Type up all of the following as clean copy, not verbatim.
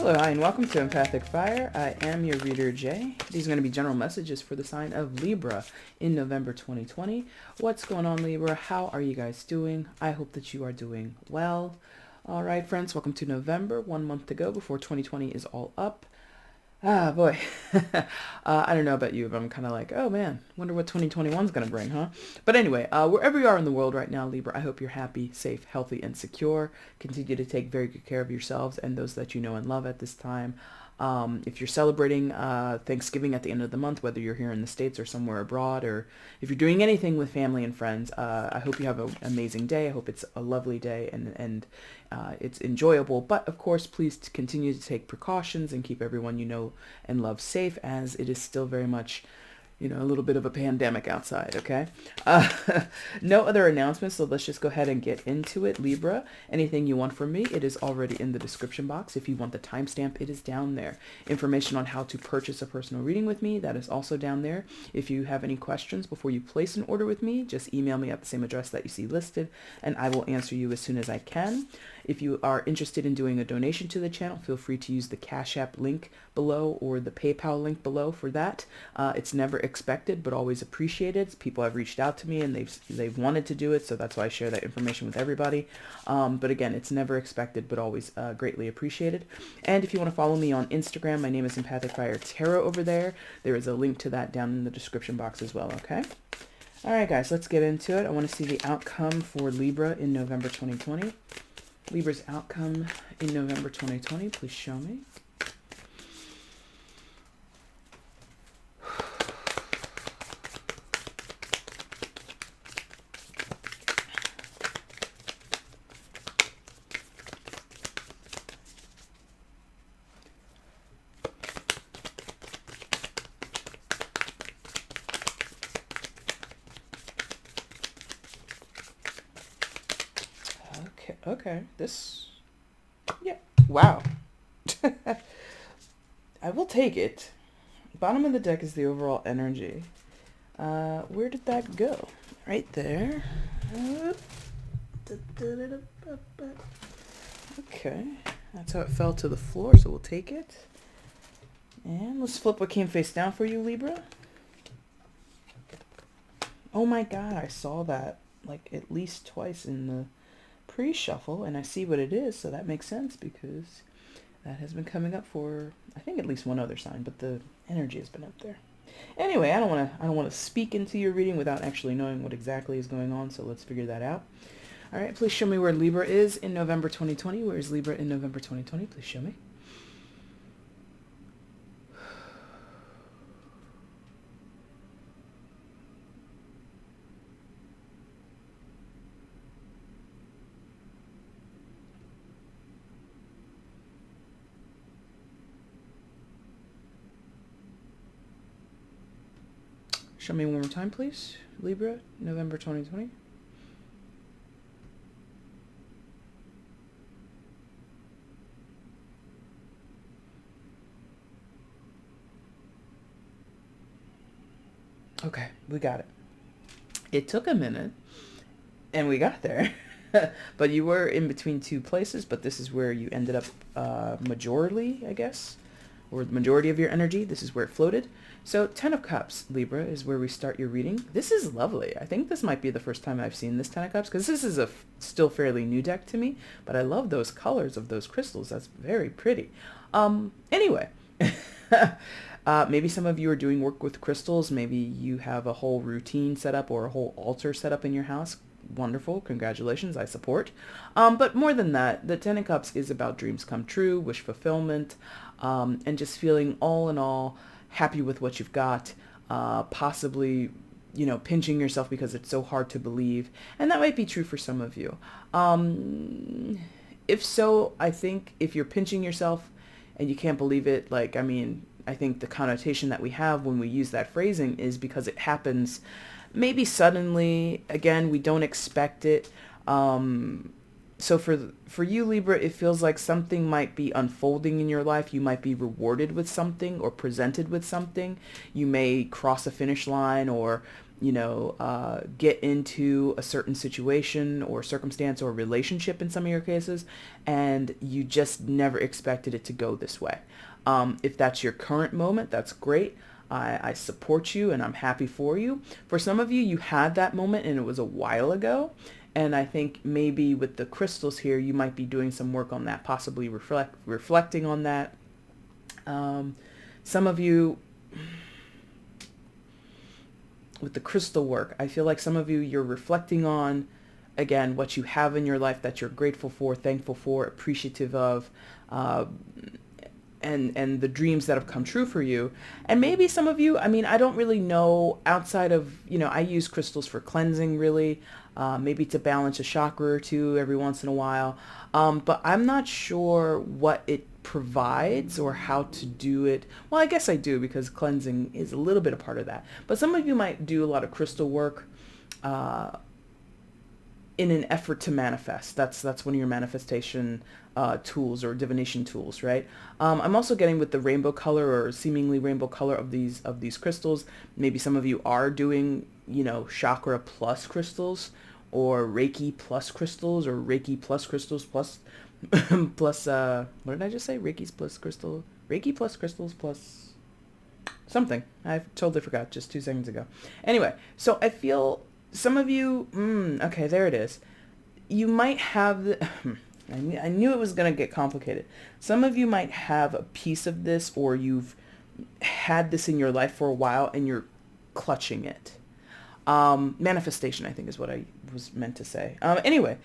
Hello, hi, and welcome to Empathic Fire. I am your reader, Jay. These are going to be general messages for the sign of Libra in November 2020. What's going on, Libra? How are you guys doing? I hope that you are doing well. All right, friends, welcome to November. 1 month to go before 2020 is all up. Ah, boy. I don't know about you, but I'm kind of like, oh man, wonder what 2021 is going to bring, huh? But anyway, wherever you are in the world right now, Libra, I hope you're happy, safe, healthy, and secure. Continue to take very good care of yourselves and those that you know and love at this time. If you're celebrating Thanksgiving at the end of the month, whether you're here in the States or somewhere abroad, or if you're doing anything with family and friends, I hope you have an amazing day. I hope it's a lovely day and it's enjoyable. But of course, please continue to take precautions and keep everyone you know and love safe, as it is still very much a little bit of a pandemic outside, okay? No other announcements, so let's just go ahead and get into it. Libra, anything you want from me, it is already in the description box. If you want the timestamp, it is down there. Information on how to purchase a personal reading with me, that is also down there. If you have any questions before you place an order with me, just email me at the same address that you see listed, and I will answer you as soon as I can. If you are interested in doing a donation to the channel, feel free to use the Cash App link below or the PayPal link below for that. It's never expected, but always appreciated. People have reached out to me and they've wanted to do it, so that's why I share that information with everybody. But again, it's never expected, but always greatly appreciated. And if you want to follow me on Instagram, my name is EmpathicFire Tarot over there. There is a link to that down in the description box as well, okay? All right, guys, let's get into it. I want to see the outcome for Libra in November 2020. Libra's outcome in November 2020, please show me. Okay, yeah, wow. I will take it. Bottom of the deck is the overall energy. Where did that go? Right there. Okay, that's how it fell to the floor, so we'll take it. And let's flip what came face down for you, Libra. Oh my god, I saw that like at least twice in the pre-shuffle, and I see what it is, so that makes sense because that has been coming up for I think at least one other sign, but the energy has been up there. Anyway, I don't want to speak into your reading without actually knowing what exactly is going on, so let's figure that out. All right, please show me where Libra is in November 2020. Where is Libra in November 2020? Please show me. Show me one more time, please. Libra, November 2020. Okay, we got it. It took a minute, and we got there. But you were in between two places, but this is where you ended up majorly, I guess, or the majority of your energy. This is where it floated. So 10 of Cups, Libra, is where we start your reading. This is lovely. I think this might be the first time I've seen this 10 of Cups, because this is a still fairly new deck to me, but I love those colors of those crystals. That's very pretty. Anyway, maybe some of you are doing work with crystals. Maybe you have a whole routine set up or a whole altar set up in your house. Wonderful. Congratulations. I support. But more than that, the 10 of Cups is about dreams come true, wish fulfillment, and just feeling all in all happy with what you've got, possibly, pinching yourself because it's so hard to believe. And that might be true for some of you. If so, I think if you're pinching yourself and you can't believe it, I think the connotation that we have when we use that phrasing is because it happens maybe suddenly. Again, we don't expect it. So for you, Libra, it feels like something might be unfolding in your life. You might be rewarded with something or presented with something. You may cross a finish line, or get into a certain situation or circumstance or relationship in some of your cases, and you just never expected it to go this way. If that's your current moment, that's great. I support you and I'm happy for you. For some of you, you had that moment and it was a while ago. And I think maybe with the crystals here, you might be doing some work on that, possibly reflecting on that. Some of you, with the crystal work, I feel like some of you, you're reflecting on, again, what you have in your life that you're grateful for, thankful for, appreciative of, and the dreams that have come true for you. And maybe some of you, I mean, I don't really know, outside of, I use crystals for cleansing, really, maybe to balance a chakra or two every once in a while. But I'm not sure what it provides or how to do it. Well, I guess I do, because cleansing is a little bit a part of that. But some of you might do a lot of crystal work in an effort to manifest. That's one of your manifestation tools or divination tools, right? I'm also getting with the rainbow color or seemingly rainbow color of these crystals. Maybe some of you are doing, chakra plus crystals, or Reiki plus crystals, or Reiki plus crystals plus plus what did I just say? Reiki plus crystals plus something. I totally forgot just 2 seconds ago. Anyway, so I feel some of you, okay, there it is. You might have I knew it was going to get complicated. Some of you might have a piece of this, or you've had this in your life for a while and you're clutching it. Manifestation, I think, is what I was meant to say. Anyway,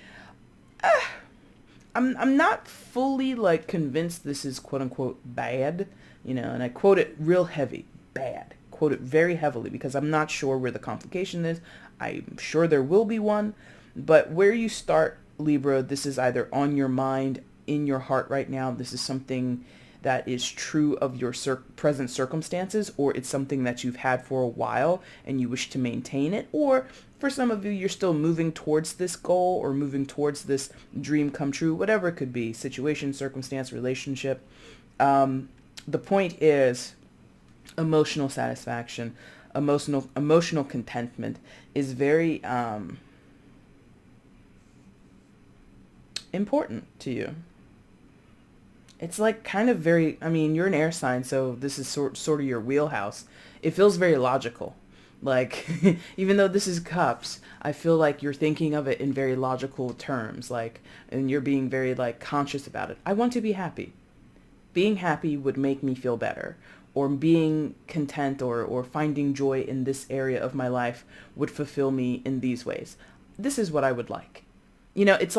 I'm not fully convinced this is quote unquote bad, and I quote it real heavy, bad. Quote it very heavily because I'm not sure where the complication is. I'm sure there will be one, but where you start, Libra, this is either on your mind, in your heart right now. This is something that is true of your present circumstances, or it's something that you've had for a while and you wish to maintain it, or for some of you, you're still moving towards this goal or moving towards this dream come true, whatever it could be, situation, circumstance, relationship. The point is emotional satisfaction, emotional contentment is very important to you. It's kind of very, I mean, you're an air sign, so this is sort of your wheelhouse. It feels very logical. Even though this is cups, I feel like you're thinking of it in very logical terms, and you're being very conscious about it. I want to be happy. Being happy would make me feel better, or being content or finding joy in this area of my life would fulfill me in these ways. This is what I would like. It's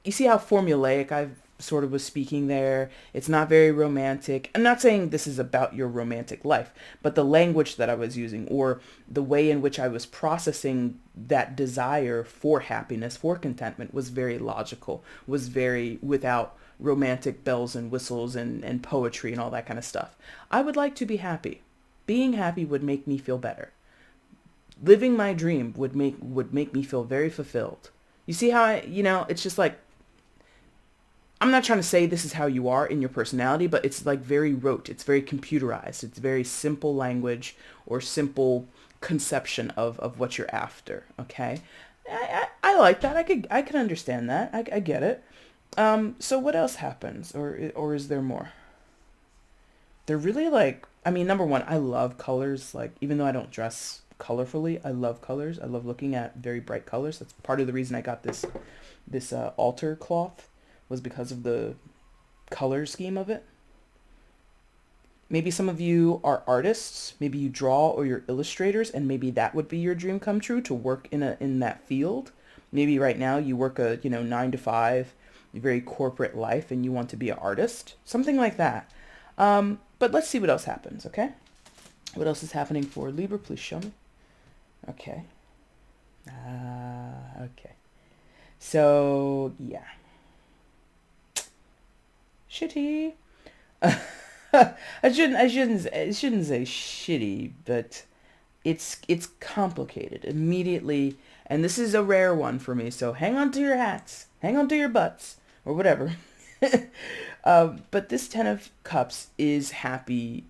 you see how formulaic I've sort of was speaking there. It's not very romantic. I'm not saying this is about your romantic life, but the language that I was using, or the way in which I was processing that desire for happiness, for contentment, was very logical, was very without romantic bells and whistles and poetry and all that kind of stuff. I would like to be happy. Being happy would make me feel better. Living my dream would make me feel very fulfilled. You see how it's just I'm not trying to say this is how you are in your personality, but it's very rote. It's very computerized. It's very simple language or simple conception of what you're after. Okay. I like that. I could understand that. I get it. So what else happens, or is there more? They're really I mean, number one, I love colors. Even though I don't dress colorfully, I love colors. I love looking at very bright colors. That's part of the reason I got this altar cloth, was because of the color scheme of it. Maybe some of you are artists. Maybe you draw, or you're illustrators, and maybe that would be your dream come true, to work in that field. Maybe right now you work a 9 to 5, very corporate life, and you want to be an artist, something like that. But let's see what else happens. Okay, what else is happening for Libra? Please show me. Okay. Okay. So yeah. Shitty. I shouldn't say shitty, but it's complicated immediately, and this is a rare one for me, so hang on to your hats, hang on to your butts, or whatever. But this Ten of Cups is happily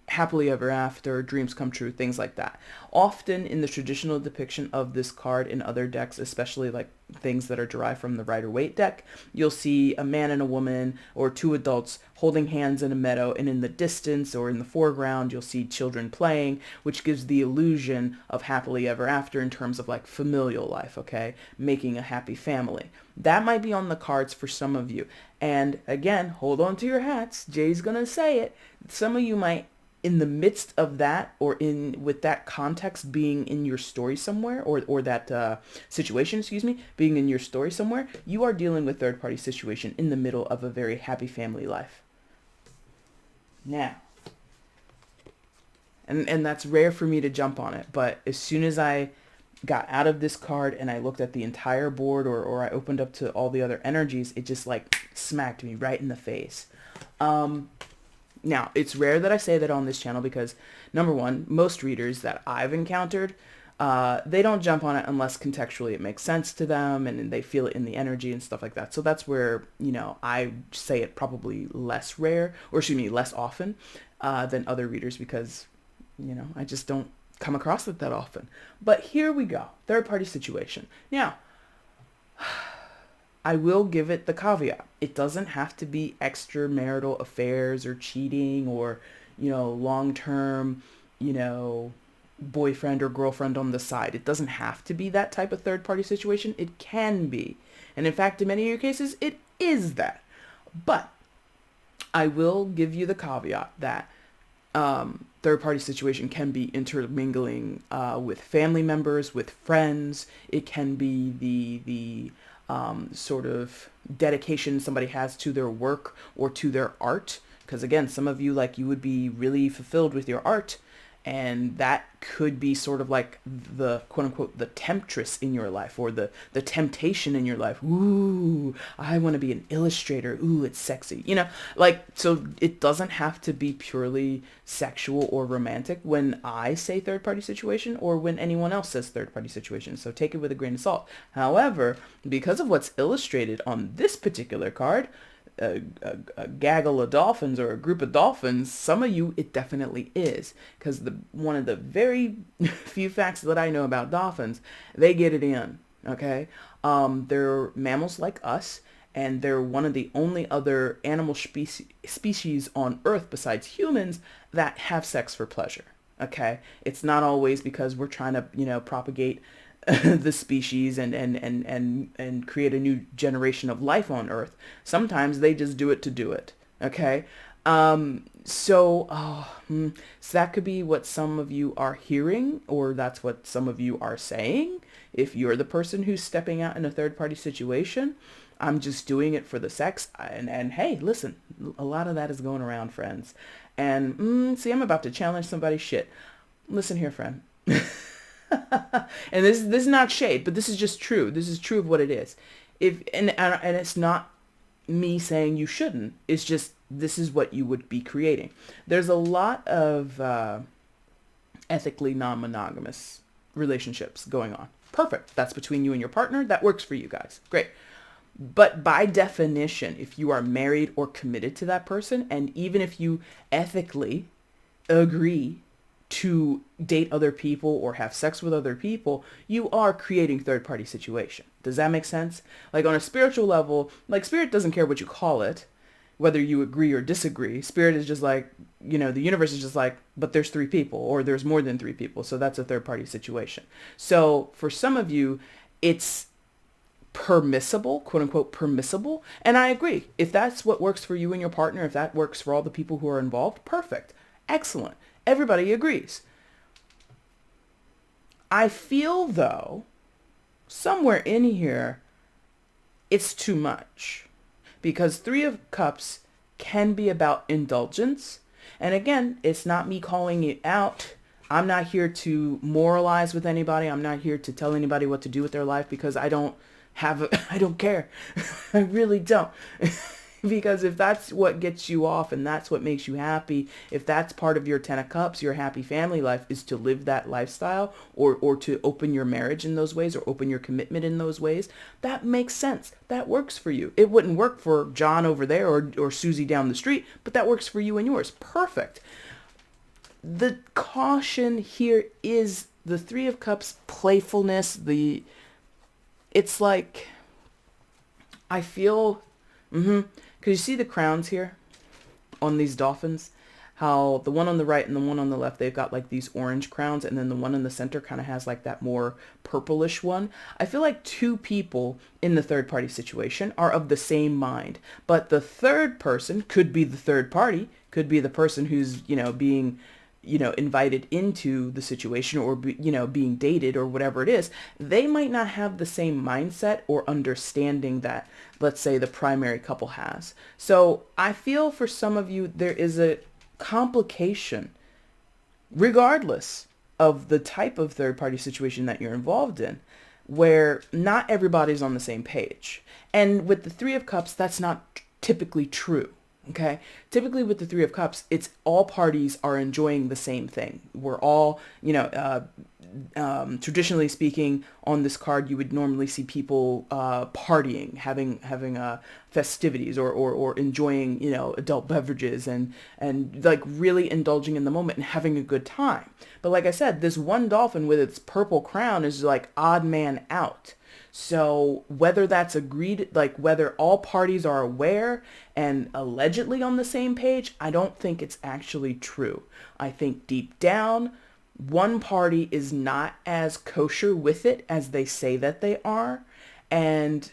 ever after, dreams come true, things like that. Often in the traditional depiction of this card in other decks, especially like things that are derived from the Rider-Waite deck, you'll see a man and a woman or two adults holding hands in a meadow, and in the distance or in the foreground you'll see children playing, which gives the illusion of happily ever after in terms of like familial life, okay? Making a happy family. That might be on the cards for some of you. And again, hold on to your hats. Jay's gonna say it. Some of you might, in the midst of that, or in with that context being in your story somewhere, or that situation, excuse me, being in your story somewhere, you are dealing with third party situation in the middle of a very happy family life. Now, and that's rare for me to jump on it, but as soon as I got out of this card and I looked at the entire board, or I opened up to all the other energies, it just like smacked me right in the face. Now, it's rare that I say that on this channel because, number one, most readers that I've encountered, they don't jump on it unless contextually it makes sense to them and they feel it in the energy and stuff like that. So that's where, I say it probably less rare, or excuse me, less often than other readers because, I just don't come across it that often. But here we go. Third party situation. Now, I will give it the caveat. It doesn't have to be extramarital affairs or cheating or, long-term, boyfriend or girlfriend on the side. It doesn't have to be that type of third-party situation. It can be. And in fact, in many of your cases, it is that. But I will give you the caveat that third-party situation can be intermingling with family members, with friends. It can be the sort of dedication somebody has to their work or to their art. Because again, some of you, you would be really fulfilled with your art, and that could be sort of like the quote unquote the temptress in your life, or the temptation in your life. Ooh, I want to be an illustrator. Ooh, it's sexy. So it doesn't have to be purely sexual or romantic when I say third party situation, or when anyone else says third party situation. So take it with a grain of salt. However, because of what's illustrated on this particular card, a gaggle of dolphins or a group of dolphins, some of you it definitely is, because one of the very few facts that I know about dolphins, they get it in. Okay, they're mammals like us, and they're one of the only other animal species on Earth besides humans that have sex for pleasure. Okay, it's not always because we're trying to propagate the species and create a new generation of life on Earth. Sometimes they just do it to do it. Okay. So that could be what some of you are hearing, or that's what some of you are saying. If you're the person who's stepping out in a third party situation, I'm just doing it for the sex. And hey, listen, a lot of that is going around, friends. And see, I'm about to challenge somebody's shit. Listen here, friend. And this is not shade, but this is just true. This is true of what it is. And it's not me saying you shouldn't. It's just this is what you would be creating. There's a lot of ethically non-monogamous relationships going on. Perfect. That's between you and your partner. That works for you guys. Great. But by definition, if you are married or committed to that person, and even if you ethically agree to date other people or have sex with other people, you are creating third-party situation. Does that make sense? Like on a spiritual level, Spirit doesn't care what you call it, whether you agree or disagree. Spirit is just like, the universe is just like, but there's 3 people, or there's more than 3 people, so that's a third-party situation. So for some of you, it's permissible, quote unquote permissible, and I agree. If that's what works for you and your partner, if that works for all the people who are involved, perfect. Excellent. Everybody agrees. I feel, though, somewhere in here, it's too much. Because 3 of Cups can be about indulgence. And again, it's not me calling it out. I'm not here to moralize with anybody. I'm not here to tell anybody what to do with their life, because I don't care. I really don't. Because if that's what gets you off and that's what makes you happy, if that's part of your 10 of cups, your happy family life is to live that lifestyle, or to open your marriage in those ways, or open your commitment in those ways, that makes sense. That works for you. It wouldn't work for John over there, or Susie down the street, but that works for you and yours. Perfect. The caution here is the Three of Cups playfulness. It's like, I feel, because you see the crowns here on these dolphins, how the one on the right and the one on the left, they've got like these orange crowns, and then the one in the center kind of has like that more purplish one. I feel like two people in the third party situation are of the same mind, but the third person could be the third party, could be the person who's, being, invited into the situation, or, being dated, or whatever it is. They might not have the same mindset or understanding that, let's say, the primary couple has. So I feel for some of you, there is a complication, regardless of the type of third party situation that you're involved in, where not everybody's on the same page. And with the Three of Cups, that's not typically true. Okay. Typically with the Three of Cups, it's all parties are enjoying the same thing. We're all, traditionally speaking, on this card, you would normally see people partying, having festivities, or enjoying, adult beverages, and like really indulging in the moment and having a good time. But like I said, this one dolphin with its purple crown is like odd man out. So whether that's agreed, like whether all parties are aware and allegedly on the same page, I don't think it's actually true. I think deep down, one party is not as kosher with it as they say that they are. And,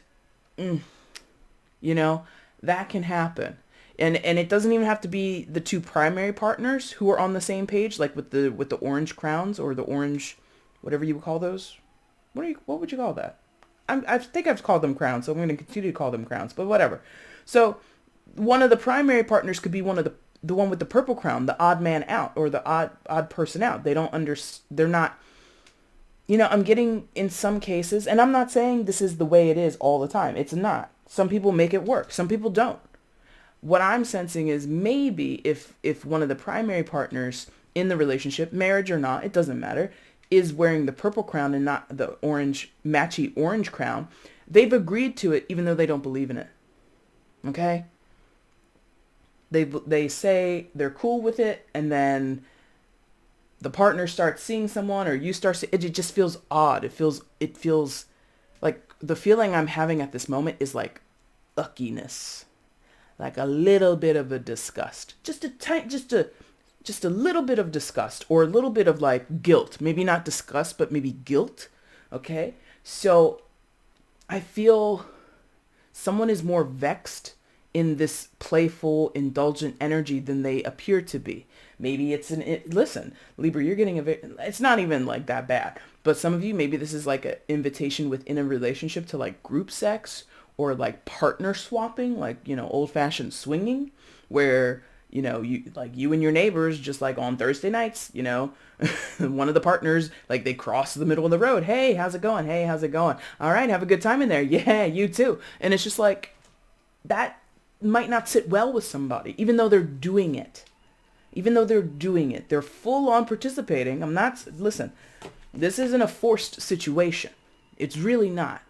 that can happen. And it doesn't even have to be the two primary partners who are on the same page, like with the orange crowns, or the orange, whatever you would call those. What would you call that? I think I've called them crowns, so I'm going to continue to call them crowns, but whatever. So one of the primary partners could be one of the one with the purple crown, the odd man out, or the odd person out. They're not, I'm getting in some cases, and I'm not saying this is the way it is all the time. It's not. Some people make it work. Some people don't. What I'm sensing is maybe if one of the primary partners in the relationship, marriage or not, it doesn't matter, is wearing the purple crown and not the matchy orange crown, they've agreed to it even though they don't believe in it. Okay? They say they're cool with it, and then the partner starts seeing someone, or you start it just feels odd. It feels like the feeling I'm having at this moment is like uckiness. Like a little bit of a disgust. Just a little bit of disgust, or a little bit of like guilt. Maybe not disgust, but maybe guilt. Okay? So I feel someone is more vexed in this playful, indulgent energy than they appear to be. Maybe listen, Libra, you're getting it's not even like that bad. But some of you, maybe this is like an invitation within a relationship to like group sex, or like partner swapping, like, old fashioned swinging, where you and your neighbors, just like on Thursday nights, one of the partners, like they cross the middle of the road. Hey, how's it going? Hey, how's it going? All right, have a good time in there. Yeah, you too. And it's just like, that might not sit well with somebody, even though they're doing it. They're full on participating. Listen, this isn't a forced situation. It's really not.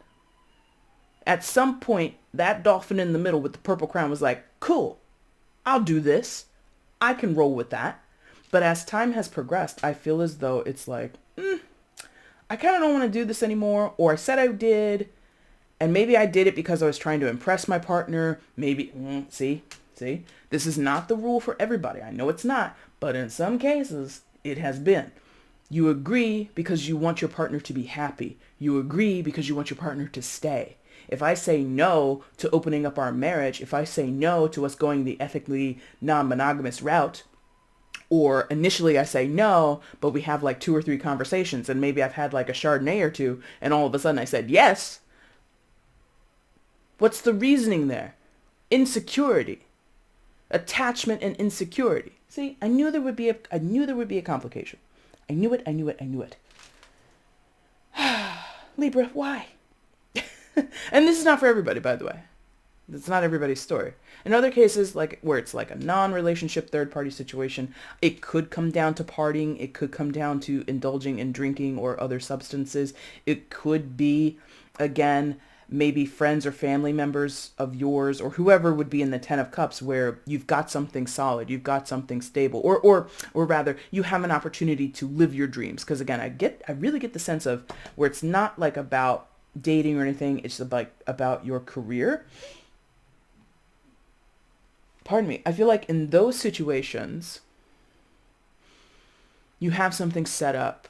At some point, that dolphin in the middle with the purple crown was like, cool, I'll do this. I can roll with that. But as time has progressed, I feel as though it's like, I kind of don't want to do this anymore. Or I said I did, and maybe I did it because I was trying to impress my partner. Maybe, see, this is not the rule for everybody. I know it's not, but in some cases, it has been. You agree because you want your partner to be happy. You agree because you want your partner to stay. If I say no to opening up our marriage, if I say no to us going the ethically non-monogamous route, or initially I say no, but we have like 2 or 3 conversations, and maybe I've had like a Chardonnay or 2, and all of a sudden I said yes. What's the reasoning there? Insecurity. Attachment and insecurity. See, I knew there would be a complication. I knew it. Libra, why? And this is not for everybody, by the way. That's not everybody's story. In other cases, like where it's like a non-relationship third party situation, it could come down to partying. It could come down to indulging in drinking or other substances. It could be, again, maybe friends or family members of yours or whoever would be in the 10 of cups where you've got something solid, you've got something stable, or rather you have an opportunity to live your dreams. Because again, I really get the sense of where it's not like about dating or anything. It's like about your career. Pardon me. I feel like in those situations, you have something set up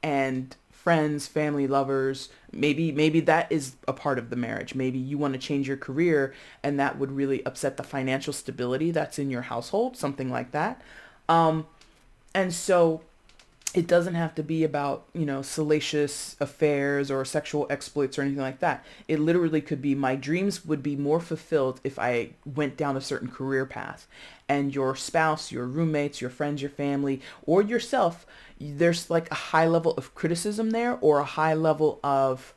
and friends, family, lovers, maybe that is a part of the marriage. Maybe you want to change your career and that would really upset the financial stability that's in your household, something like that. And so it doesn't have to be about, salacious affairs or sexual exploits or anything like that. It literally could be my dreams would be more fulfilled if I went down a certain career path. And your spouse, your roommates, your friends, your family, or yourself, there's like a high level of criticism there or a high level of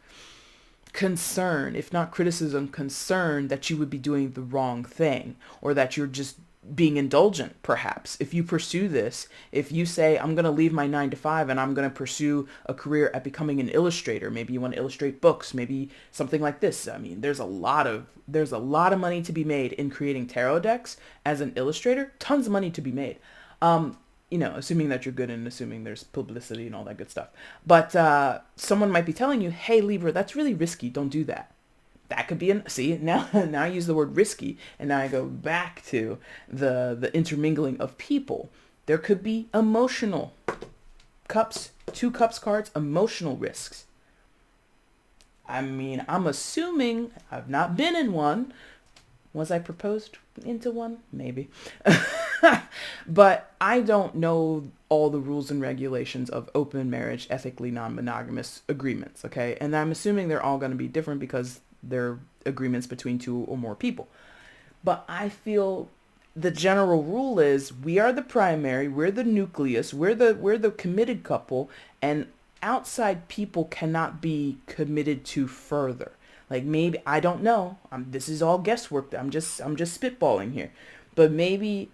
concern, if not criticism, concern that you would be doing the wrong thing or that you're just being indulgent, perhaps. If you pursue this, if you say, I'm going to leave my 9 to 5 and I'm going to pursue a career at becoming an illustrator, maybe you want to illustrate books, maybe something like this. I mean, there's a lot of money to be made in creating tarot decks as an illustrator, tons of money to be made. Assuming that you're good and assuming there's publicity and all that good stuff. But someone might be telling you, hey, Libra, that's really risky. Don't do that. That could be now I use the word risky and now I go back to the intermingling of people. There could be emotional cups, 2 cups cards, emotional risks. I mean, I'm assuming I've not been in one. Was I proposed into one? Maybe. But I don't know all the rules and regulations of open marriage, ethically non-monogamous agreements, okay? And I'm assuming they're all going to be different because they're agreements between 2 or more people. But I feel the general rule is we are the primary, we're the nucleus, we're the committed couple, and outside people cannot be committed to further. Like maybe, I don't know. This is all guesswork. I'm just spitballing here. But maybe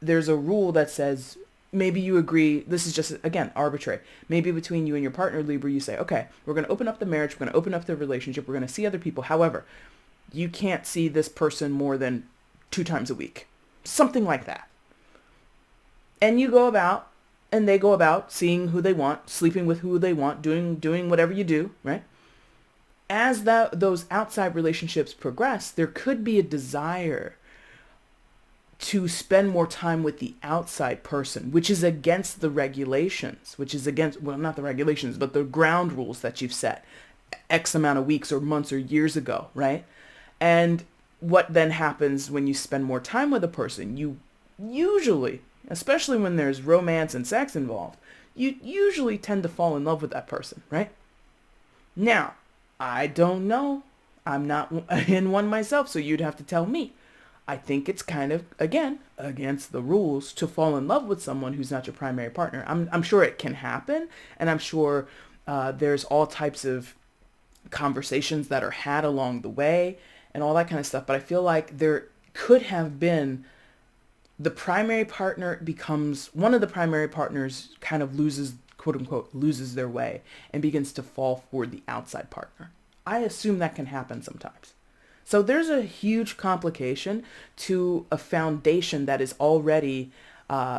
there's a rule that says, maybe you agree, this is just, again, arbitrary. Maybe between you and your partner, Libra, you say, okay, we're going to open up the marriage, we're going to open up the relationship, we're going to see other people. However, you can't see this person more than 2 times a week. Something like that. And you go about, and they go about seeing who they want, sleeping with who they want, doing whatever you do, right? As those outside relationships progress, there could be a desire to spend more time with the outside person, which is against the regulations, which is against, well, not the regulations, but the ground rules that you've set X amount of weeks or months or years ago, right? And what then happens when you spend more time with a person? You usually, especially when there's romance and sex involved, you usually tend to fall in love with that person, right? Now, I don't know. I'm not in one myself, so you'd have to tell me. I think it's kind of, again, against the rules to fall in love with someone who's not your primary partner. I'm sure it can happen, and I'm sure there's all types of conversations that are had along the way and all that kind of stuff. But I feel like there could have been the primary partner becomes, one of the primary partners kind of loses, quote unquote, loses their way and begins to fall for the outside partner. I assume that can happen sometimes. So there's a huge complication to a foundation that is already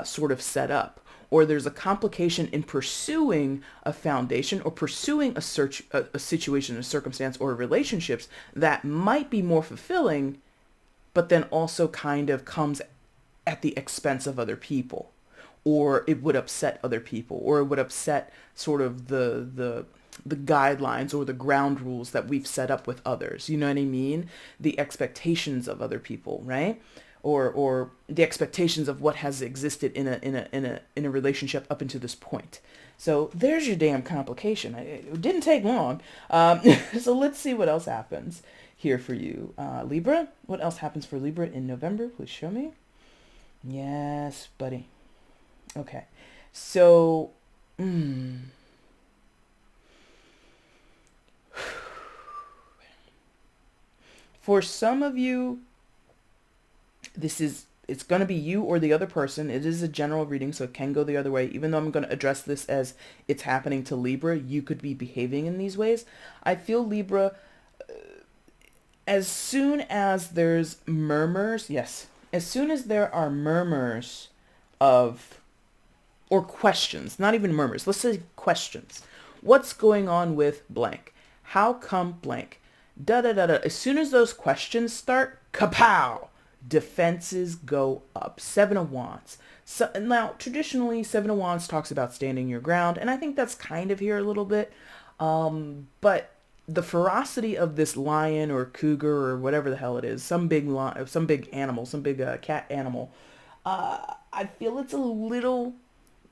sort of set up. Or there's a complication in pursuing a foundation or pursuing a situation, a circumstance, or relationships that might be more fulfilling, but then also kind of comes at the expense of other people. Or it would upset other people, or it would upset sort of the guidelines or the ground rules that we've set up with others. You know what I mean? The expectations of other people, right? Or the expectations of what has existed in a relationship up until this point. So there's your damn complication. It didn't take long. So let's see what else happens here for you, Libra. What else happens for Libra in November? Please show me. Yes, buddy. Okay, so. For some of you, it's going to be you or the other person. It is a general reading, so it can go the other way. Even though I'm going to address this as it's happening to Libra, you could be behaving in these ways. I feel Libra, as soon as there's murmurs, yes, as soon as there are murmurs of, or questions, not even murmurs, let's say questions. What's going on with blank? How come blank? Da da da da. As soon as those questions start, kapow! Defenses go up. Seven of Wands. So now, traditionally, Seven of Wands talks about standing your ground, and I think that's kind of here a little bit. But the ferocity of this lion or cougar or whatever the hell it is, some big animal, some big cat animal, I feel it's a little,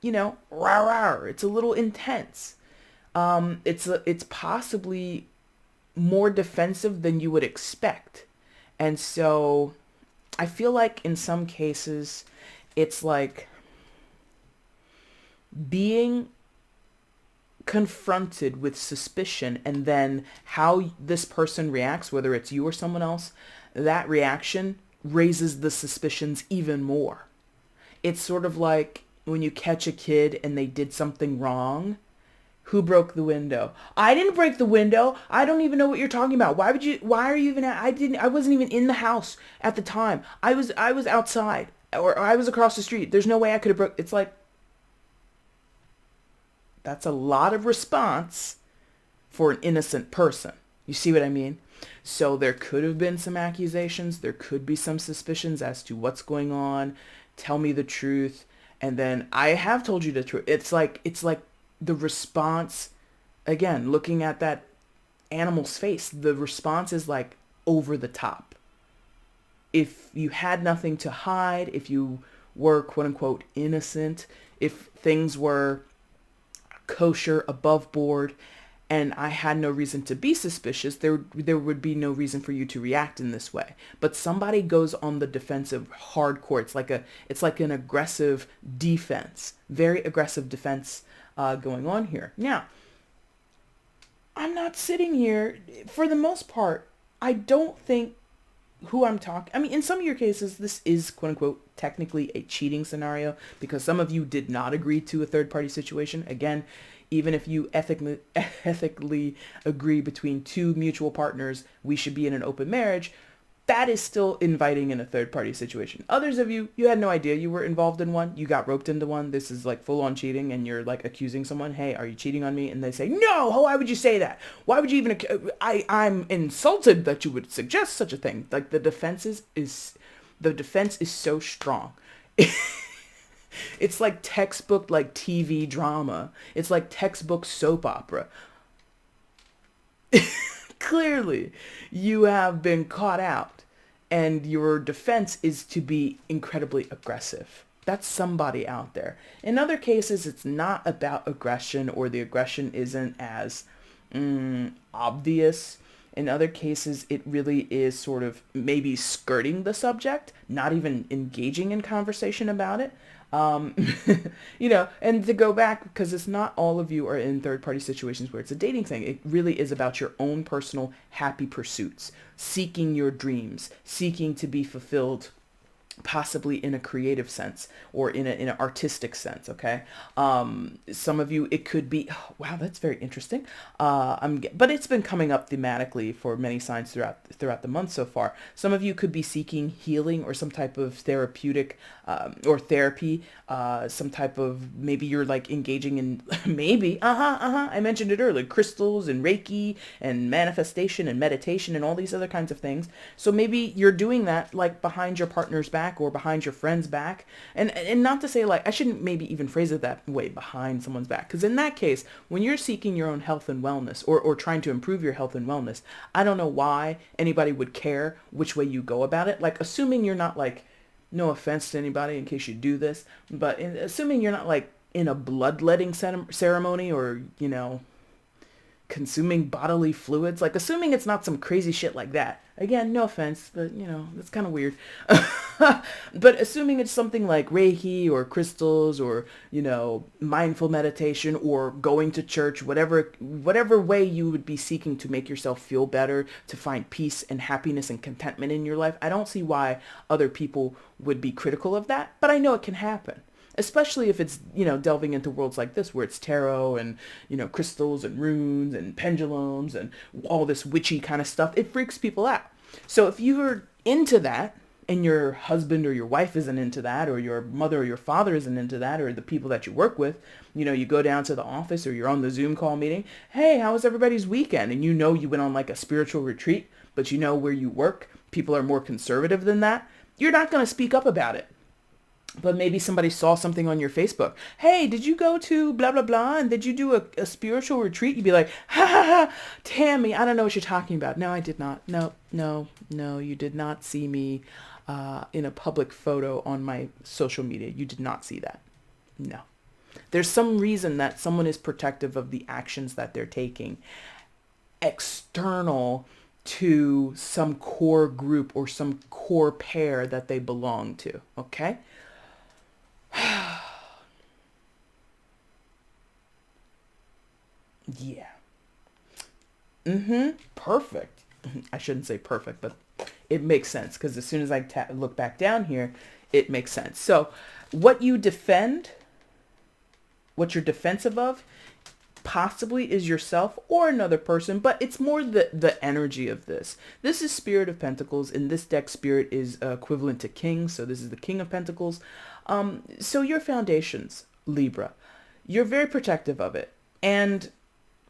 rah rah. It's a little intense. It's possibly more defensive than you would expect, and so I feel like in some cases, it's like being confronted with suspicion, and then how this person reacts, whether it's you or someone else, that reaction raises the suspicions even more. It's sort of like when you catch a kid and they did something wrong. Who broke the window? I didn't break the window. I don't even know what you're talking about. Why are you even I wasn't even in the house at the time. I was outside, or I was across the street. There's no way I could have broke. It's like, that's a lot of response for an innocent person. You see what I mean? So there could have been some accusations. There could be some suspicions as to what's going on. Tell me the truth. And then I have told you the truth. It's like the response, again, looking at that animal's face, the response is like over the top. If you had nothing to hide, if you were quote unquote innocent, if things were kosher, above board, and I had no reason to be suspicious, there would be no reason for you to react in this way. But somebody goes on the defensive hardcore. It's like an aggressive defense, very aggressive defense going on here. Now, I'm not sitting here, for the most part, I don't think who I'm talking, I mean, in some of your cases, this is quote unquote technically a cheating scenario, because some of you did not agree to a third party situation. Again, even if you ethically agree between two mutual partners, we should be in an open marriage, that is still inviting in a third party situation. Others of you had no idea you were involved in one. You got roped into one. This is like full on cheating, and you're like accusing someone, hey, are you cheating on me? And they say, no, why would you say that? Why would you even, I'm insulted that you would suggest such a thing. Like the defense is so strong. It's like textbook, like TV drama. It's like textbook soap opera. Clearly, you have been caught out, and your defense is to be incredibly aggressive. That's somebody out there. In other cases, it's not about aggression, or the aggression isn't as obvious. In other cases, it really is sort of maybe skirting the subject, not even engaging in conversation about it. And to go back, because it's not all of you are in third party situations where it's a dating thing. It really is about your own personal happy pursuits, seeking your dreams, seeking to be fulfilled, possibly in a creative sense or in an artistic sense. Okay. Some of you, it could be, oh, wow, that's very interesting. But it's been coming up thematically for many signs throughout the month so far. Some of you could be seeking healing or some type of therapeutic, or therapy, some type of, maybe you're like engaging in, I mentioned it earlier, crystals and Reiki and manifestation and meditation and all these other kinds of things. So maybe you're doing that like behind your partner's back or behind your friend's back. And not to say, like, I shouldn't maybe even phrase it that way, behind someone's back. Because in that case, when you're seeking your own health and wellness, or trying to improve your health and wellness, I don't know why anybody would care which way you go about it. Like, assuming you're not like, no offense to anybody in case you do this, but assuming you're not like in a bloodletting ceremony, or, consuming bodily fluids, like assuming it's not some crazy shit like that. Again, no offense, but that's kind of weird. But assuming it's something like Reiki or crystals or, mindful meditation or going to church, whatever way you would be seeking to make yourself feel better, to find peace and happiness and contentment in your life, I don't see why other people would be critical of that, but I know it can happen. Especially if it's, delving into worlds like this where it's tarot and, crystals and runes and pendulums and all this witchy kind of stuff. It freaks people out. So if you're into that and your husband or your wife isn't into that, or your mother or your father isn't into that, or the people that you work with, you go down to the office or you're on the Zoom call meeting. Hey, how was everybody's weekend? And you went on like a spiritual retreat, but where you work, people are more conservative than that. You're not going to speak up about it. But maybe somebody saw something on your Facebook. Hey, did you go to blah, blah, blah? And did you do a spiritual retreat? You'd be like, ha, ha, ha, Tammy, I don't know what you're talking about. No, I did not. No, you did not see me in a public photo on my social media. You did not see that. No. There's some reason that someone is protective of the actions that they're taking external to some core group or some core pair that they belong to. Okay? Yeah. Perfect. I shouldn't say perfect, but it makes sense because as soon as I look back down here, it makes sense. So what you defend, what you're defensive of, possibly is yourself or another person, but it's more the energy of this. This is Spirit of Pentacles. In this deck, Spirit is equivalent to King, so this is the King of Pentacles. So your foundations, Libra, you're very protective of it. And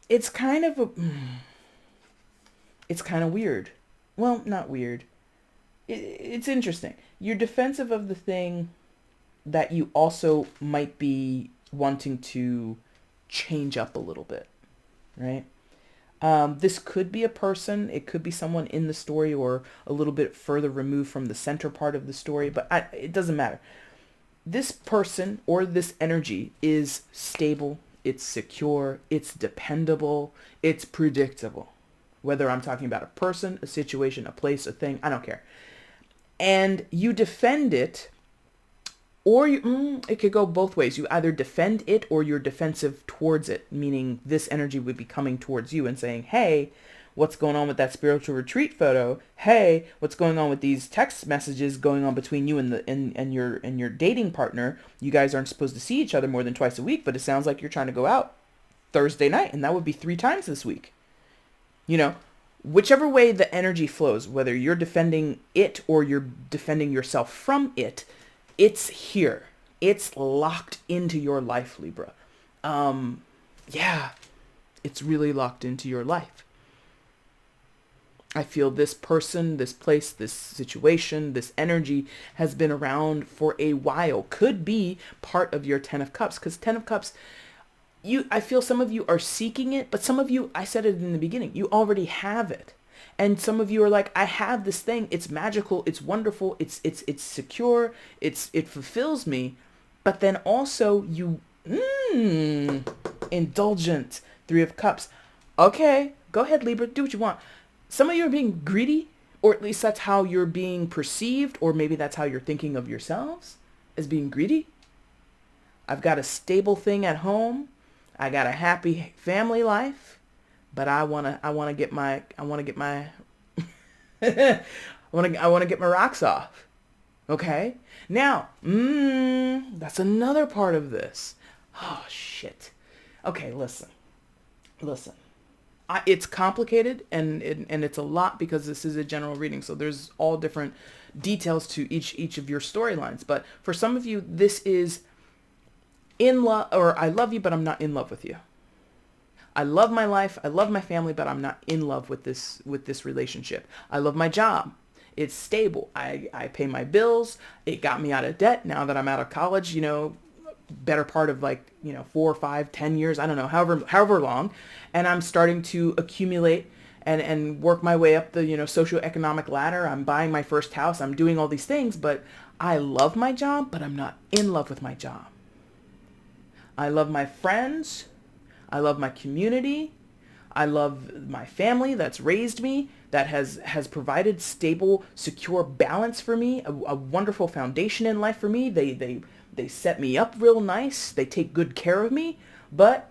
it's kind of weird. Well, not weird. It's interesting. You're defensive of the thing that you also might be wanting to change up a little bit, right? This could be a person. It could be someone in the story or a little bit further removed from the center part of the story, but it doesn't matter. This person or this energy is stable, it's secure, it's dependable, it's predictable. Whether I'm talking about a person, a situation, a place, a thing, I don't care. And you defend it, or it could go both ways. You either defend it or you're defensive towards it, meaning this energy would be coming towards you and saying, hey, what's going on with that spiritual retreat photo? Hey, what's going on with these text messages going on between you and your dating partner? You guys aren't supposed to see each other more than twice a week, but it sounds like you're trying to go out Thursday night, and that would be 3 times this week. Whichever way the energy flows, whether you're defending it or you're defending yourself from it, it's here. It's locked into your life, Libra. Yeah, it's really locked into your life. I feel this person, this place, this situation, this energy has been around for a while. Could be part of your 10 of Cups, because 10 of Cups, I feel some of you are seeking it, but some of you, I said it in the beginning, you already have it. And some of you are like, I have this thing. It's magical. It's wonderful. It's secure. It fulfills me. But then also you, indulgent, 3 of Cups. Okay, go ahead, Libra, do what you want. Some of you are being greedy, or at least that's how you're being perceived, or maybe that's how you're thinking of yourselves as being greedy. I've got a stable thing at home. I got a happy family life, but I want to get my I want to get my rocks off. Okay? Now, that's another part of this. Oh shit. Okay, listen. It's complicated and it's a lot because this is a general reading. So there's all different details to each of your storylines. But for some of you, this is in love, or I love you, but I'm not in love with you. I love my life. I love my family, but I'm not in love with this relationship. I love my job. It's stable. I pay my bills. It got me out of debt now that I'm out of college, better part of 4, 5, 10 years, I don't know, however long. And I'm starting to accumulate and work my way up the, socioeconomic ladder. I'm buying my first house. I'm doing all these things, but I love my job, but I'm not in love with my job. I love my friends. I love my community. I love my family that's raised me, that has provided stable, secure balance for me, a wonderful foundation in life for me. They set me up real nice. They take good care of me, but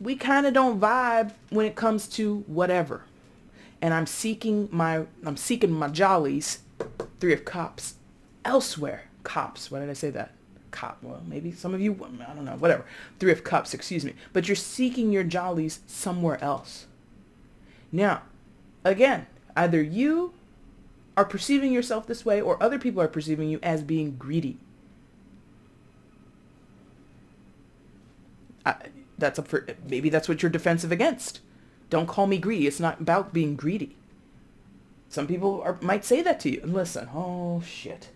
we kind of don't vibe when it comes to whatever. And I'm seeking my jollies, 3 of Cups, elsewhere. Cops. Why did I say that? Cop. Well, maybe some of you, I don't know, whatever. 3 of Cups, excuse me. But you're seeking your jollies somewhere else. Now, again, either you are perceiving yourself this way or other people are perceiving you as being greedy. That's up for, maybe that's what you're defensive against. Don't call me greedy. It's not about being greedy. Some people might say that to you. Listen, oh shit.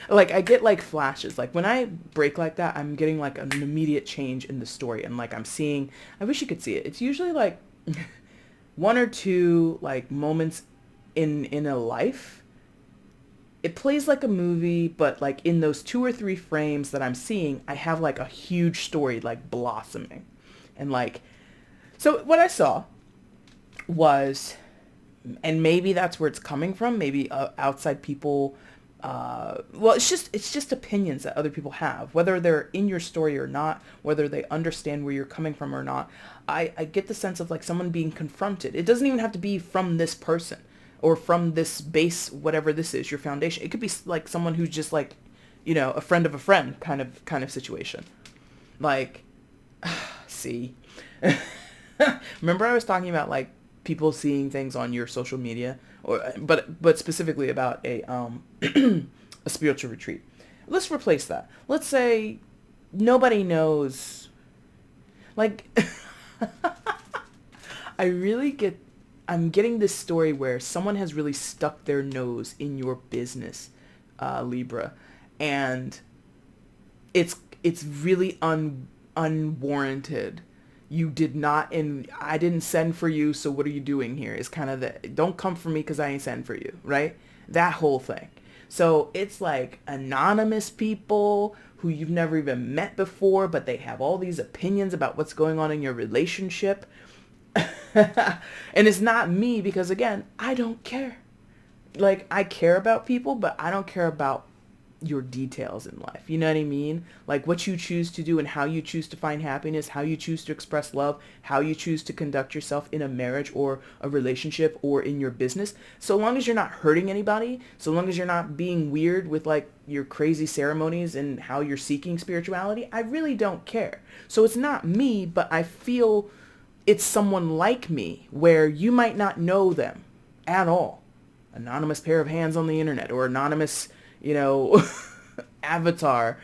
Like I get like flashes. Like when I break like that, I'm getting like an immediate change in the story. And like I'm seeing, I wish you could see it. It's usually like 1 or 2 like moments in a life. It plays like a movie, but like in those 2 or 3 frames that I'm seeing, I have like a huge story like blossoming. And like, so what I saw was, and maybe that's where it's coming from. Maybe outside people, well, it's just opinions that other people have, whether they're in your story or not, whether they understand where you're coming from or not. I get the sense of like someone being confronted. It doesn't even have to be from this person or from this base, whatever this is, your foundation. It could be like someone who's just like, a friend of a friend kind of situation. Like, see, remember I was talking about like people seeing things on your social media, but specifically about a a spiritual retreat. Let's replace that. Let's say nobody knows. Like, I'm getting this story where someone has really stuck their nose in your business, Libra, and it's really unwarranted. You did not, and I didn't send for you, so what are you doing here? Is kind of the, don't come for me because I ain't send for you, right? That whole thing. So it's like anonymous people who you've never even met before, but they have all these opinions about what's going on in your relationship. And it's not me because, again, I don't care. Like, I care about people, but I don't care about your details in life. You know what I mean? Like what you choose to do and how you choose to find happiness, how you choose to express love, how you choose to conduct yourself in a marriage or a relationship or in your business. So long as you're not hurting anybody, so long as you're not being weird with like your crazy ceremonies and how you're seeking spirituality, I really don't care. So it's not me, but I feel it's someone like me where you might not know them at all. Anonymous pair of hands on the internet or anonymous avatar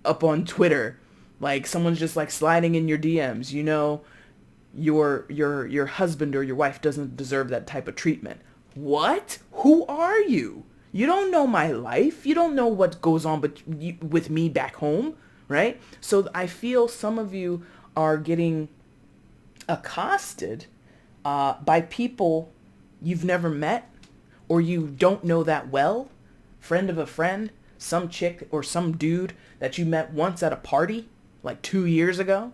up on Twitter. Like someone's just like sliding in your DMs. Your husband or your wife doesn't deserve that type of treatment. What? Who are you? You don't know my life. You don't know what goes on with me back home, right? So I feel some of you are getting accosted by people you've never met or you don't know that well. Friend of a friend, some chick or some dude that you met once at a party like 2 years ago,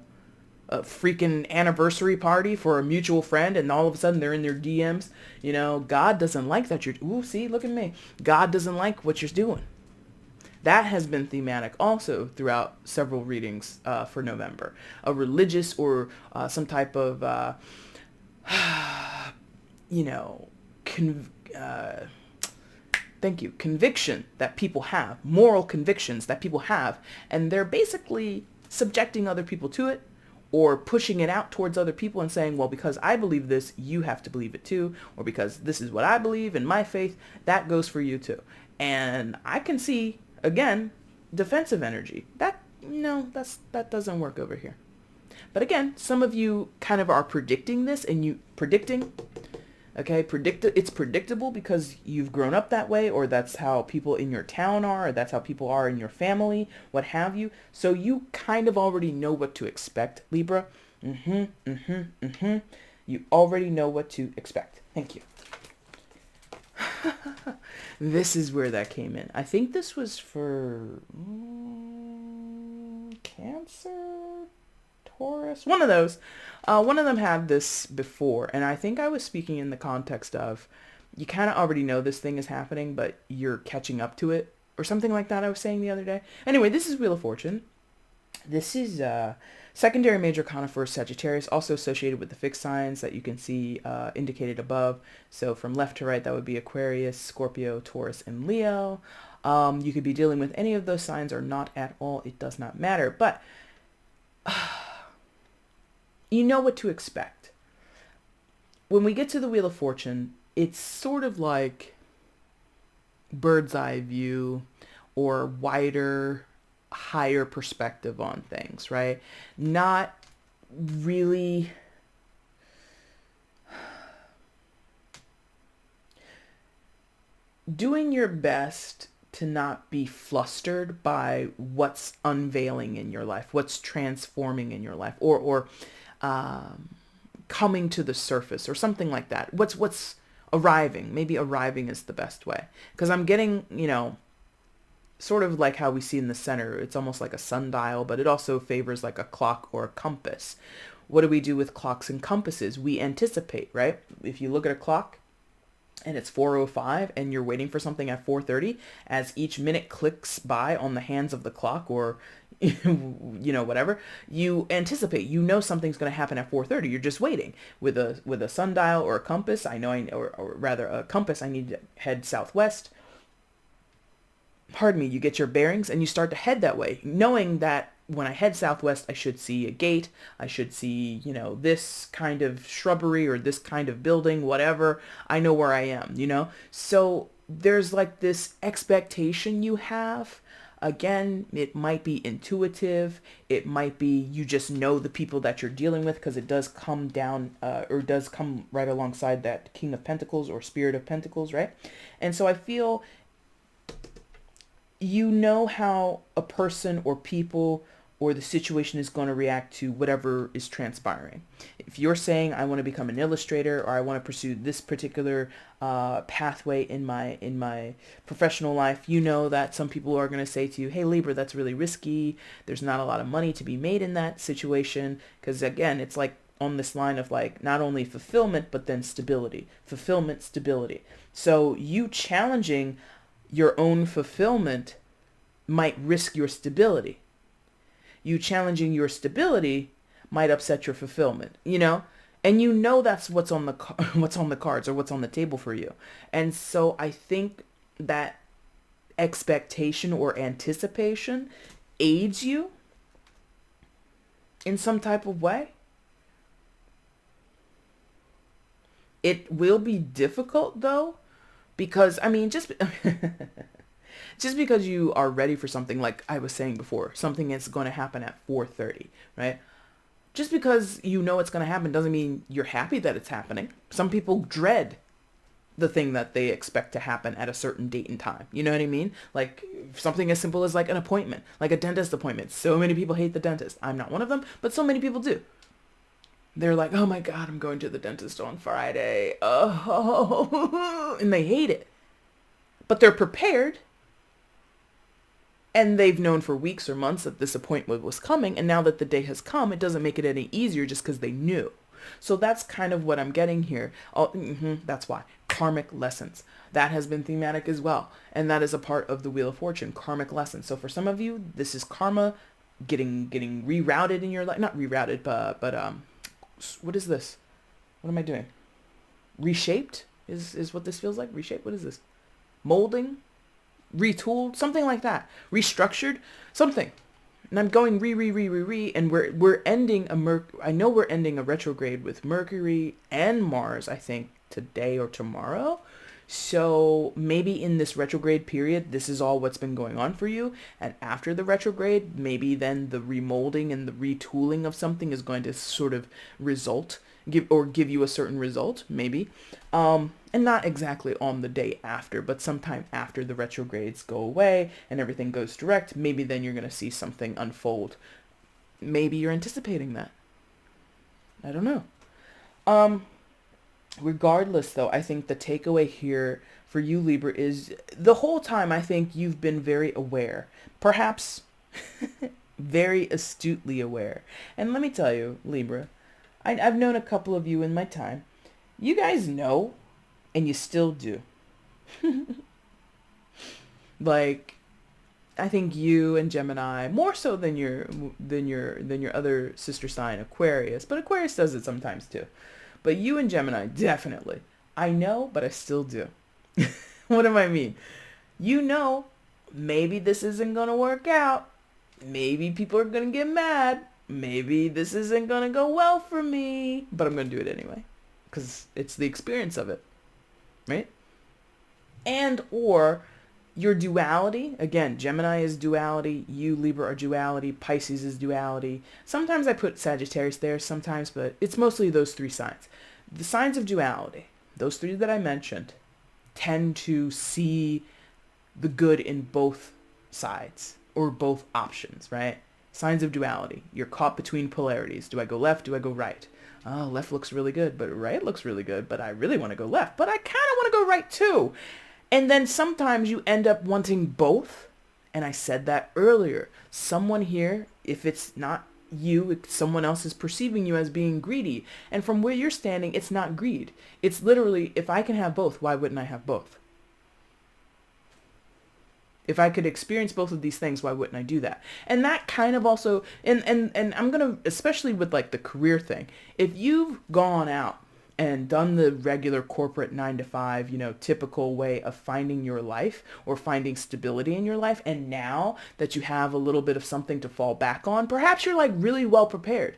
a freaking anniversary party for a mutual friend, and all of a sudden they're in their DMs. God doesn't like that see, look at me. God doesn't like what you're doing. That has been thematic also throughout several readings for November. A religious or some type of, conviction that people have, moral convictions that people have, and they're basically subjecting other people to it or pushing it out towards other people and saying, well, because I believe this, you have to believe it too, or because this is what I believe in my faith, that goes for you too. And I can see, again, defensive energy. That doesn't work over here. But again, some of you kind of are predicting this, and okay, it's predictable because you've grown up that way, or that's how people in your town are, or that's how people are in your family, what have you. So you kind of already know what to expect, Libra. You already know what to expect. Thank you. This is where that came in. I think this was for Cancer, Taurus, one of those. One of them had this before, and I think I was speaking in the context of you kind of already know this thing is happening, but you're catching up to it, or something like that I was saying the other day. Anyway, this is Wheel of Fortune. This is secondary major conifer Sagittarius, also associated with the fixed signs that you can see indicated above. So from left to right, that would be Aquarius, Scorpio, Taurus, and Leo. You could be dealing with any of those signs or not at all. It does not matter. But you know what to expect. When we get to the Wheel of Fortune, it's sort of like bird's eye view or wider, higher perspective on things, right? Not really doing your best to not be flustered by what's unveiling in your life, what's transforming in your life, or coming to the surface, or something like that. What's arriving? Maybe arriving is the best way, because I'm getting, sort of like how we see in the center. It's almost like a sundial, but it also favors like a clock or a compass. What do we do with clocks and compasses? We anticipate, right? If you look at a clock and it's 4:05 and you're waiting for something at 4:30, as each minute clicks by on the hands of the clock, or whatever, you anticipate, something's going to happen at 4:30. You're just waiting. With a sundial or a compass, or rather a compass, I need to head southwest. Pardon me, you get your bearings and you start to head that way, knowing that when I head southwest, I should see a gate. I should see, this kind of shrubbery or this kind of building, whatever. I know where I am, So there's like this expectation you have. Again, it might be intuitive. It might be you just know the people that you're dealing with, because it does come down or does come right alongside that King of Pentacles or Spirit of Pentacles, right? And so I feel how a person or people or the situation is going to react to whatever is transpiring. If you're saying, I want to become an illustrator, or I want to pursue this particular pathway in my professional life, that some people are going to say to you, hey, Libra, that's really risky. There's not a lot of money to be made in that situation. Because again, it's like on this line of like not only fulfillment, but then stability. Fulfillment, stability. So you challenging your own fulfillment might risk your stability. You challenging your stability might upset your fulfillment, and that's what's on the cards, or what's on the table for you. And so I think that expectation or anticipation aids you in some type of way. It will be difficult though, because just because you are ready for something, like I was saying before, something is going to happen at 4:30, right? Just because it's going to happen doesn't mean you're happy that it's happening. Some people dread the thing that they expect to happen at a certain date and time. You know what I mean? Like something as simple as like an appointment, like a dentist appointment. So many people hate the dentist. I'm not one of them, but so many people do. They're like, oh my God, I'm going to the dentist on Friday. Oh, and they hate it. But they're prepared. And they've known for weeks or months that this appointment was coming. And now that the day has come, it doesn't make it any easier just because they knew. So that's kind of what I'm getting here. That's why. Karmic lessons. That has been thematic as well. And that is a part of the Wheel of Fortune. Karmic lessons. So for some of you, this is karma getting rerouted in your life. Not rerouted, but what is this? What am I doing? Reshaped is what this feels like. Reshaped? What is this? Molding? Retooled, something like that, restructured, something. And I'm going and we're ending I know we're ending a retrograde with Mercury and Mars, I think today or tomorrow. So maybe in this retrograde period, this is all what's been going on for you. And after the retrograde, maybe then the remolding and the retooling of something is going to sort of give you a certain result, maybe. And not exactly on the day after, but sometime after the retrogrades go away and everything goes direct, maybe then you're going to see something unfold. Maybe you're anticipating that. I don't know. Regardless, though, I think the takeaway here for you, Libra, is the whole time I think you've been very aware. Perhaps Very astutely aware. And let me tell you, Libra, I've known a couple of you in my time. You guys know, and you still do. Like, I think you and Gemini more so than your other sister sign Aquarius, but Aquarius does it sometimes too. But you and Gemini definitely. I know, but I still do. What do I mean? You know, maybe this isn't going to work out. Maybe people are going to get mad. Maybe this isn't going to go well for me, but I'm going to do it anyway because it's the experience of it, right? And or your duality, again, Gemini is duality, you Libra are duality, Pisces is duality. Sometimes I put Sagittarius there sometimes, but it's mostly those three signs. The signs of duality, those three that I mentioned, tend to see the good in both sides or both options, right? Signs of duality. You're caught between polarities. Do I go left? Do I go right? Oh, left looks really good, but right looks really good, but I really want to go left, but I kind of want to go right too. And then sometimes you end up wanting both. And I said that earlier. Someone here, if it's not you, if someone else is perceiving you as being greedy. And from where you're standing, it's not greed. It's literally, if I can have both, why wouldn't I have both? If I could experience both of these things, why wouldn't I do that? And that kind of also, and I'm going to, especially with like the career thing, if you've gone out and done the regular corporate 9 to 5, typical way of finding your life or finding stability in your life, and now that you have a little bit of something to fall back on, perhaps you're like really well prepared.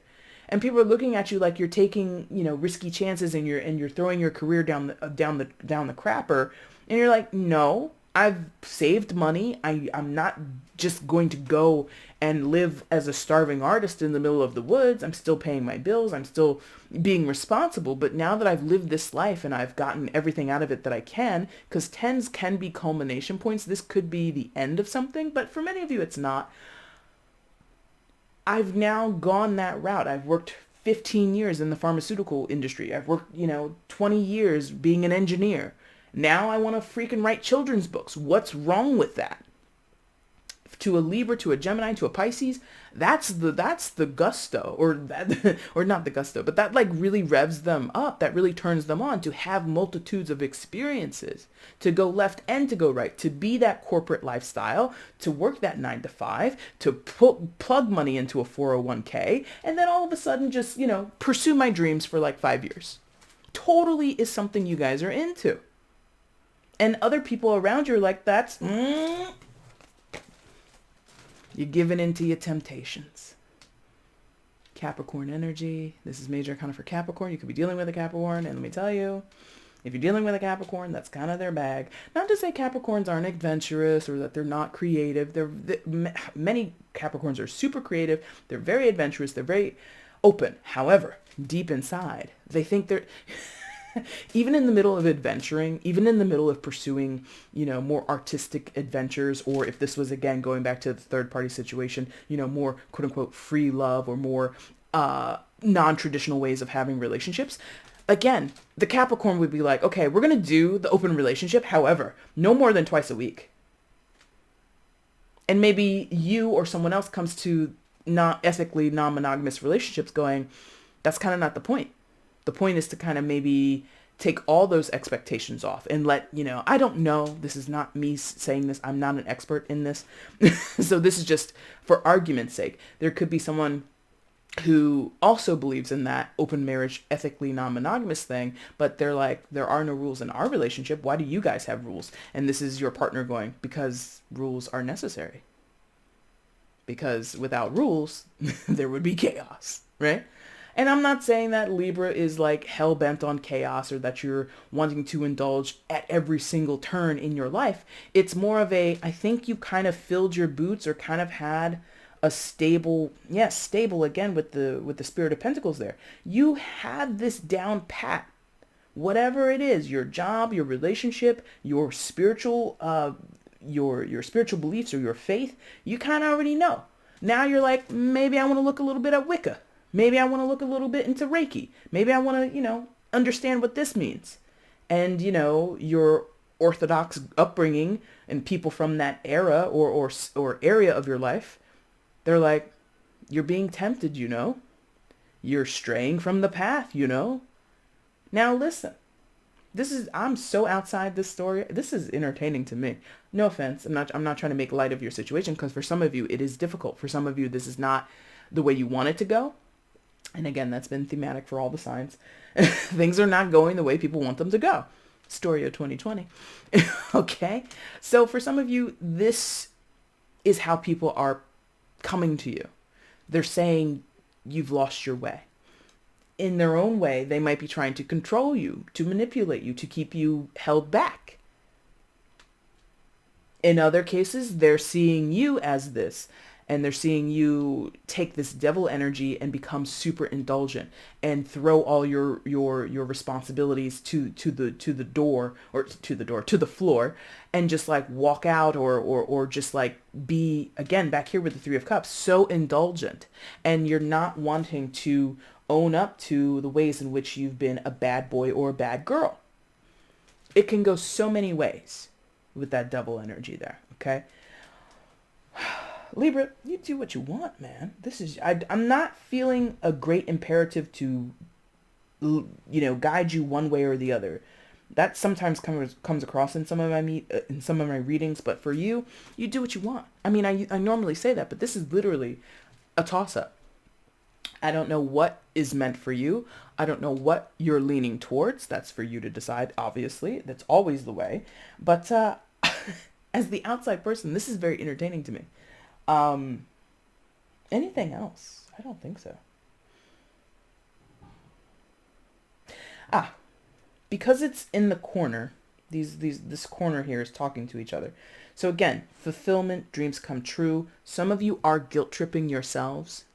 And people are looking at you like you're taking, risky chances and you're throwing your career down the crapper. And you're like, no, I've saved money. I'm not just going to go and live as a starving artist in the middle of the woods. I'm still paying my bills. I'm still being responsible. But now that I've lived this life and I've gotten everything out of it that I can, because tens can be culmination points. This could be the end of something, but for many of you, it's not. I've now gone that route. I've worked 15 years in the pharmaceutical industry. I've worked, 20 years being an engineer. Now I want to freaking write children's books. What's wrong with that? To a Libra, to a Gemini, to a Pisces, that's the gusto, or that, or not the gusto, but that like really revs them up. That really turns them on to have multitudes of experiences, to go left and to go right, to be that corporate lifestyle, to work that 9 to 5, to plug money into a 401k, and then all of a sudden just, pursue my dreams for like 5 years. Totally is something you guys are into. And other people around you are like, you're giving into your temptations. Capricorn energy. This is major kind of for Capricorn. You could be dealing with a Capricorn. And let me tell you, if you're dealing with a Capricorn, that's kind of their bag. Not to say Capricorns aren't adventurous or that they're not creative. Many Capricorns are super creative. They're very adventurous. They're very open. However, deep inside, they think they're... even in the middle of adventuring, even in the middle of pursuing, more artistic adventures, or if this was, again, going back to the third party situation, more quote unquote free love or more non-traditional ways of having relationships. Again, the Capricorn would be like, okay, we're going to do the open relationship. However, no more than twice a week. And maybe you or someone else comes to not ethically non-monogamous relationships going, that's kind of not the point. The point is to kind of maybe take all those expectations off and let, I don't know. This is not me saying this. I'm not an expert in this. So this is just for argument's sake. There could be someone who also believes in that open marriage, ethically non-monogamous thing, but they're like, there are no rules in our relationship. Why do you guys have rules? And this is your partner going, because rules are necessary. Because without rules, there would be chaos, right? And I'm not saying that Libra is like hell-bent on chaos or that you're wanting to indulge at every single turn in your life. It's more of I think you kind of filled your boots or kind of had a stable again with the Spirit of Pentacles there. You had this down pat. Whatever it is, your job, your relationship, your spiritual your spiritual beliefs or your faith, you kind of already know. Now you're like, maybe I want to look a little bit at Wicca. Maybe I want to look a little bit into Reiki. Maybe I want to, understand what this means. And, your Orthodox upbringing and people from that era or area of your life, they're like, You're being tempted, You're straying from the path, Now listen, I'm so outside this story. This is entertaining to me. No offense. I'm not trying to make light of your situation, because for some of you it is difficult. For some of you this is not the way you want it to go. And again, that's been thematic for all the signs. Things are not going the way people want them to go. Story of 2020. Okay? So for some of you, this is how people are coming to you. They're saying you've lost your way. In their own way, they might be trying to control you, to manipulate you, to keep you held back. In other cases, they're seeing you as this, and they're seeing you take this devil energy and become super indulgent and throw all your responsibilities to the floor, and just like walk out, or just like be, again, back here with the Three of Cups, so indulgent, and you're not wanting to own up to the ways in which you've been a bad boy or a bad girl. It can go so many ways with that double energy there, okay? Libra, you do what you want, man. I'm not feeling a great imperative to, guide you one way or the other. That sometimes comes across in some of my readings, but for you, you do what you want. I mean, I normally say that, but this is literally a toss-up. I don't know what is meant for you. I don't know what you're leaning towards. That's for you to decide, obviously. That's always the way. But as the outside person, this is very entertaining to me. Anything else? I don't think so. Because it's in the corner, this corner here is talking to each other. So again, fulfillment, dreams come true. Some of you are guilt tripping yourselves.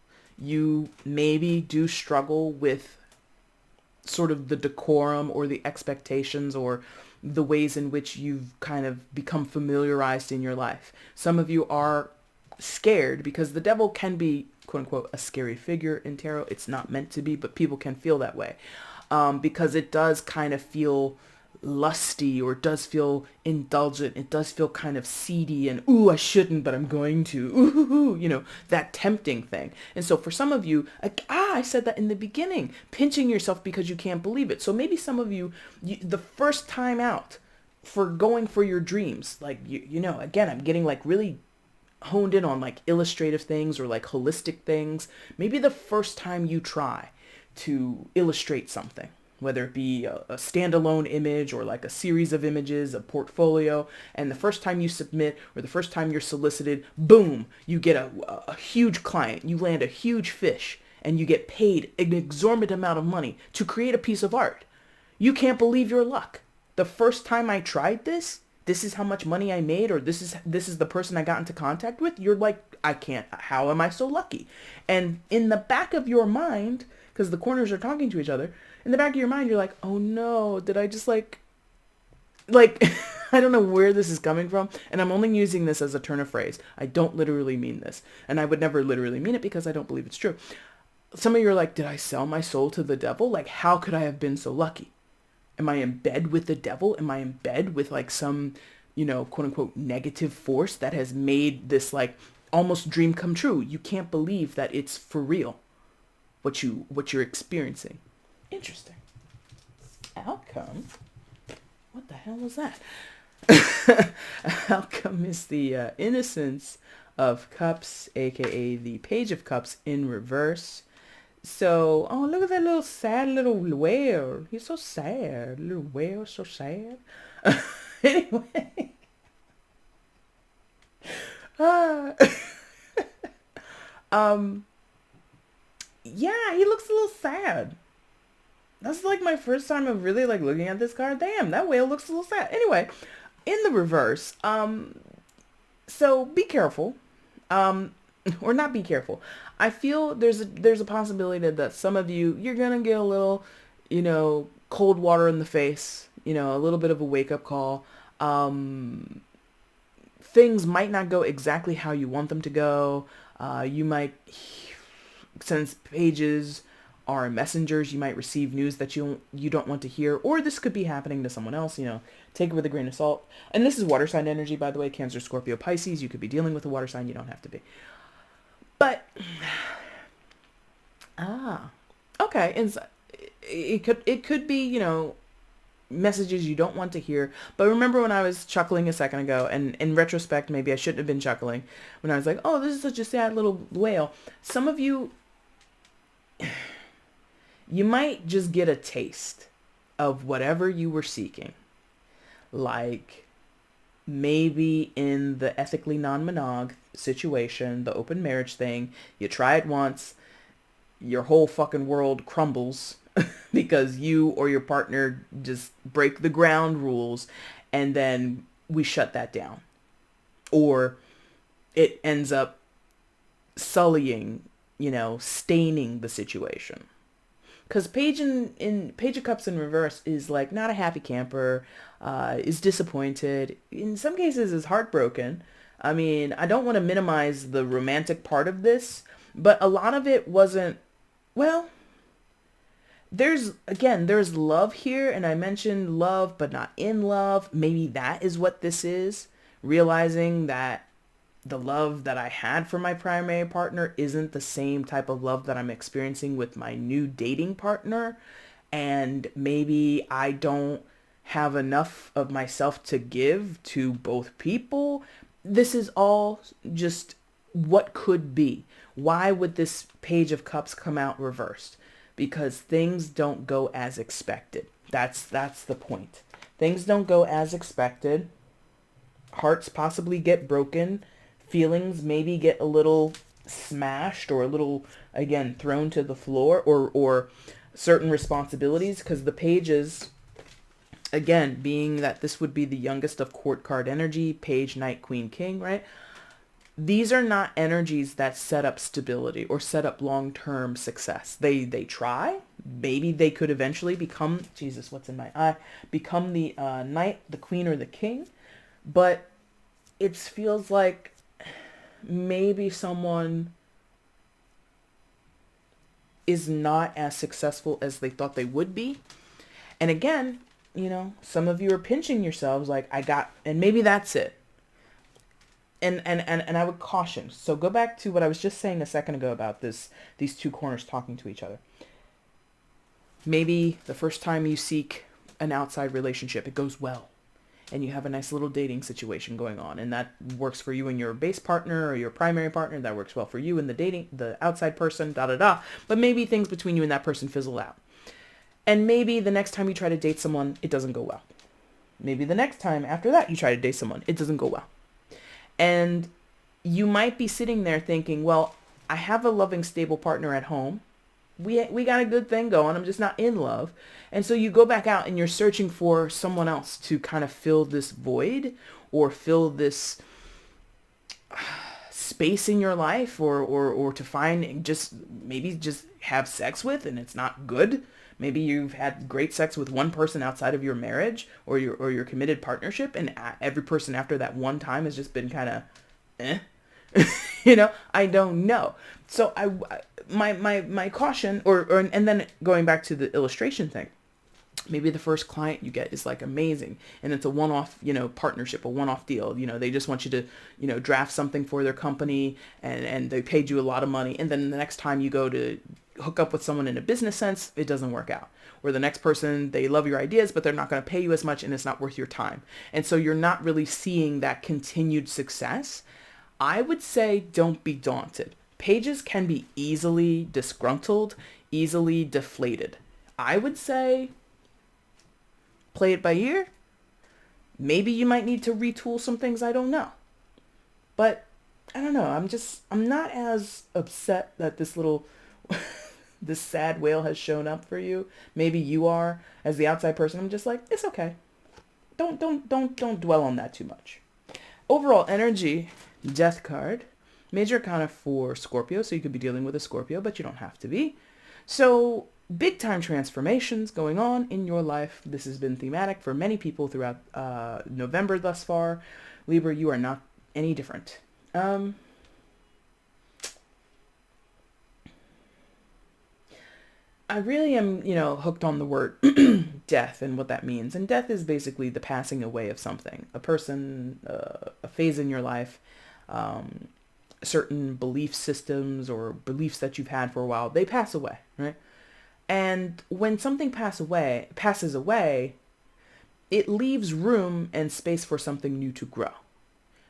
You maybe do struggle with sort of the decorum or the expectations or the ways in which you've kind of become familiarized in your life. Some of you are scared because the devil can be, quote unquote, a scary figure in tarot. It's not meant to be, but people can feel that way because it does kind of feel lusty, or it does feel indulgent. It does feel kind of seedy and, ooh, I shouldn't, but I'm going to, ooh, that tempting thing. And so for some of you, I said that in the beginning, pinching yourself because you can't believe it. So maybe some of you, the first time out for going for your dreams, like, again, I'm getting like really honed in on like illustrative things or like holistic things. Maybe the first time you try to illustrate something, whether it be a standalone image or like a series of images, a portfolio, and the first time you submit or the first time you're solicited, boom, you get a huge client, you land a huge fish, and you get paid an exorbitant amount of money to create a piece of art. You can't believe your luck. The first time I tried this is how much money I made, or this is the person I got into contact with. You're like, I can't, how am I so lucky? And in the back of your mind, because the corners are talking to each other, in the back of your mind, you're like, oh no, did I just like, I don't know where this is coming from. And I'm only using this as a turn of phrase. I don't literally mean this. And I would never literally mean it because I don't believe it's true. Some of you are like, did I sell my soul to the devil? Like, how could I have been so lucky? Am I in bed with the devil? Am I in bed with like some, quote unquote, negative force that has made this like almost dream come true? You can't believe that it's for real, what you're experiencing. Interesting. Outcome? What the hell was that? Outcome is the Innocence of Cups, aka the Page of Cups in reverse. So, oh, look at that little sad little whale. He's so sad. Little whale, so sad. Anyway. Yeah, he looks a little sad. That's like my first time of really like looking at this card. Damn, that whale looks a little sad. Anyway, in the reverse, so be careful. Or not be careful. I feel there's a possibility that some of you, you're going to get a little, cold water in the face, a little bit of a wake up call. Things might not go exactly how you want them to go. You might, since pages are messengers, you might receive news that you don't want to hear, or this could be happening to someone else, take it with a grain of salt. And this is water sign energy, by the way, Cancer, Scorpio, Pisces. You could be dealing with a water sign. You don't have to be. But Ah, okay. And it could be, messages you don't want to hear. But remember when I was chuckling a second ago, and in retrospect, maybe I shouldn't have been chuckling when I was like, oh, this is such a sad little whale. Some of you, you might just get a taste of whatever you were seeking. Like maybe in the ethically non-monog situation, the open marriage thing, you try it once, your whole fucking world crumbles because you or your partner just break the ground rules, and then we shut that down. Or it ends up sullying, staining the situation. Because Page of Cups in reverse is like not a happy camper, is disappointed. In some cases, is heartbroken. I mean, I don't want to minimize the romantic part of this, but a lot of it wasn't. Well, there's love here, and I mentioned love, but not in love. Maybe that is what this is. Realizing that the love that I had for my primary partner isn't the same type of love that I'm experiencing with my new dating partner. And maybe I don't have enough of myself to give to both people. This is all just what could be. Why would this Page of Cups come out reversed? Because things don't go as expected. That's the point. Things don't go as expected. Hearts possibly get broken. Feelings maybe get a little smashed or a little, again, thrown to the floor, or certain responsibilities, because the pages, again, being that this would be the youngest of court card energy, page, knight, queen, king, right? These are not energies that set up stability or set up long-term success. They try. Maybe they could eventually become, Jesus, what's in my eye? Become the knight, the queen, or the king. But it feels like maybe someone is not as successful as they thought they would be. And again, some of you are pinching yourselves like, and maybe that's it. And I would caution. So go back to what I was just saying a second ago about these two corners talking to each other. Maybe the first time you seek an outside relationship, it goes well. And you have a nice little dating situation going on. And that works for you and your base partner or your primary partner. That works well for you and the outside person, da-da-da. But maybe things between you and that person fizzle out. And maybe the next time you try to date someone, it doesn't go well. Maybe the next time after that you try to date someone, it doesn't go well. And you might be sitting there thinking, well, I have a loving, stable partner at home. We got a good thing going. I'm just not in love. And so you go back out and you're searching for someone else to kind of fill this void or fill this space in your life, or to find maybe just have sex with, and it's not good. Maybe you've had great sex with one person outside of your marriage or your committed partnership, and every person after that one time has just been kind of, I don't know. So my caution, and then going back to the illustration thing, maybe the first client you get is like amazing, and it's a one-off, partnership, a one-off deal. They just want you to, draft something for their company, and they paid you a lot of money. And then the next time you go to hook up with someone in a business sense, it doesn't work out. Or the next person, they love your ideas, but they're not going to pay you as much, and it's not worth your time. And so you're not really seeing that continued success. I would say don't be daunted. Pages can be easily disgruntled, easily deflated. I would say play it by ear. Maybe you might need to retool some things, I don't know. But I don't know, I'm not as upset that this little this sad whale has shown up for you. Maybe you are. As the outside person, I'm just like, it's okay. Don't dwell on that too much. Overall energy, Death card. Major arcana for Scorpio, so you could be dealing with a Scorpio, but you don't have to be. So big time transformations going on in your life. This has been thematic for many people throughout November thus far. Libra, you are not any different. I really am, hooked on the word death and what that means. And death is basically the passing away of something, a person, a phase in your life. certain belief systems or beliefs that you've had for a while, they pass away, right? And when something passes away, it leaves room and space for something new to grow.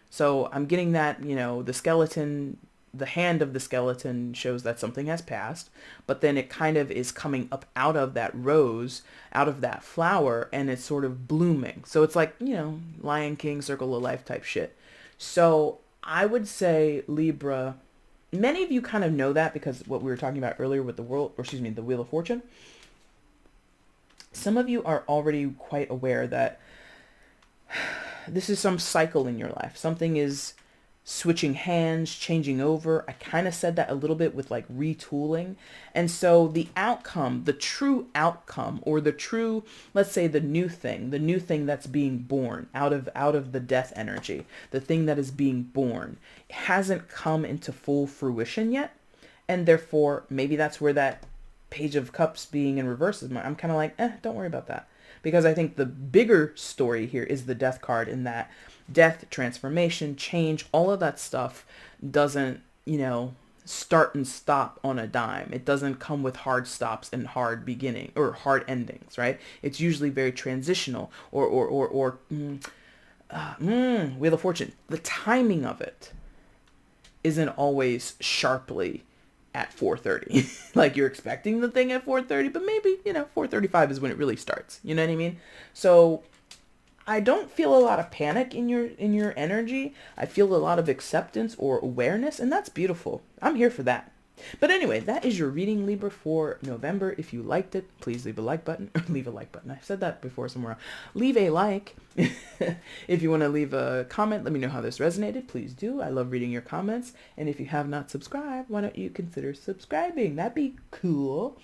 So I'm getting that, the skeleton, the hand of the skeleton shows that something has passed, but then it kind of is coming up out of that rose, out of that flower, and it's sort of blooming. So it's like, Lion King, Circle of Life type shit. So I would say Libra, many of you kind of know that because what we were talking about earlier with the the Wheel of Fortune. Some of you are already quite aware that this is some cycle in your life. Something is switching hands, changing over. I kind of said that a little bit with like retooling. And so the outcome, the true outcome, or the true, let's say the new thing that's being born out of the death energy, the thing that is being born hasn't come into full fruition yet. And therefore, maybe that's where that Page of Cups being in reverse is. I'm kind of like, don't worry about that. Because I think the bigger story here is the death card, in that death, transformation, change, all of that stuff doesn't, start and stop on a dime. It doesn't come with hard stops and hard beginning or hard endings, right? It's usually very transitional or Wheel of Fortune. The timing of it isn't always sharply at 4:30. Like you're expecting the thing at 4:30, but maybe, 4:35 is when it really starts. You know what I mean? So I don't feel a lot of panic in your energy. I feel a lot of acceptance or awareness, and that's beautiful. I'm here for that. But anyway, that is your reading, Libra, for November. If you liked it, please leave a like button. Or leave a like button. I've said that before somewhere else. Leave a like. If you want to leave a comment, let me know how this resonated. Please do. I love reading your comments. And if you have not subscribed, why don't you consider subscribing? That'd be cool.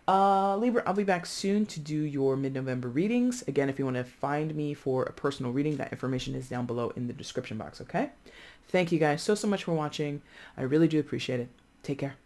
Libra, I'll be back soon to do your mid-November readings. Again, if you want to find me for a personal reading, that information is down below in the description box, okay? Thank you guys so much for watching. I really do appreciate it. Take care.